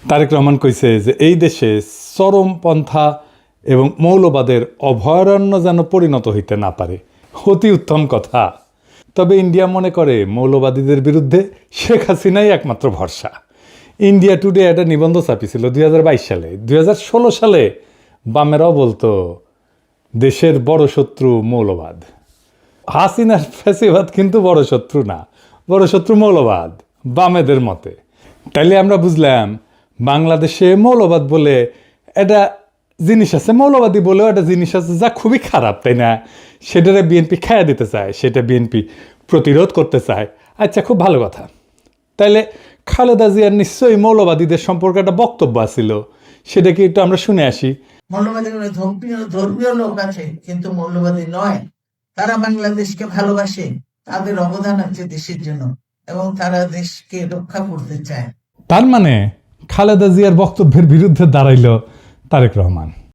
তারেক রহমান কইছে যে এই দেশে চরমপন্থা এবং মৌলবাদের অভয়ারণ্য যেন পরিণত হইতে না পারে। অতি উত্তম কথা। তবে ইন্ডিয়া মনে করে মৌলবাদীদের বিরুদ্ধে শেখ হাসিনাই একমাত্র ভরসা। ইন্ডিয়া টুডে একটা নিবন্ধ ছাপিছিল 2022 সালে। 2016 সালে বামেরাও বলতো দেশের বড় শত্রু মৌলবাদ। হাসিনার ফ্যাসিবাদ কিন্তু বড় শত্রু না, বড় শত্রু মৌলবাদ বামেদের মতে। তাইলে আমরা বুঝলাম বাংলাদেশে মৌলবাদ বলে একটা জিনিস আছে, মৌলবাদী বলেও একটা জিনিস আছে যা খুবই খারাপ, তাই না? সেটারে বিএনপি খায়া দিতে চায়, সেটা বিএনপি প্রতিরোধ করতে চায়। আচ্ছা, খুব ভালো কথা। তাইলে খালেদা জিয়ার নিশ্চয়ই মৌলবাদীদের সম্পর্কে একটা বক্তব্য আছিল, সেটা কি একটু আমরা শুনে আসি। মৌলবাদী ধর্মীয় লোক আছে কিন্তু মৌলবাদী নয়। তারা বাংলাদেশকে ভালোবাসে, তাদের অবদান আছে দেশের জন্য এবং তারা দেশকে রক্ষা করতে চায়। তার মানে খালেদা জিয়ার বক্তব্যের বিরুদ্ধে দাঁড়াইল তারেক রহমান।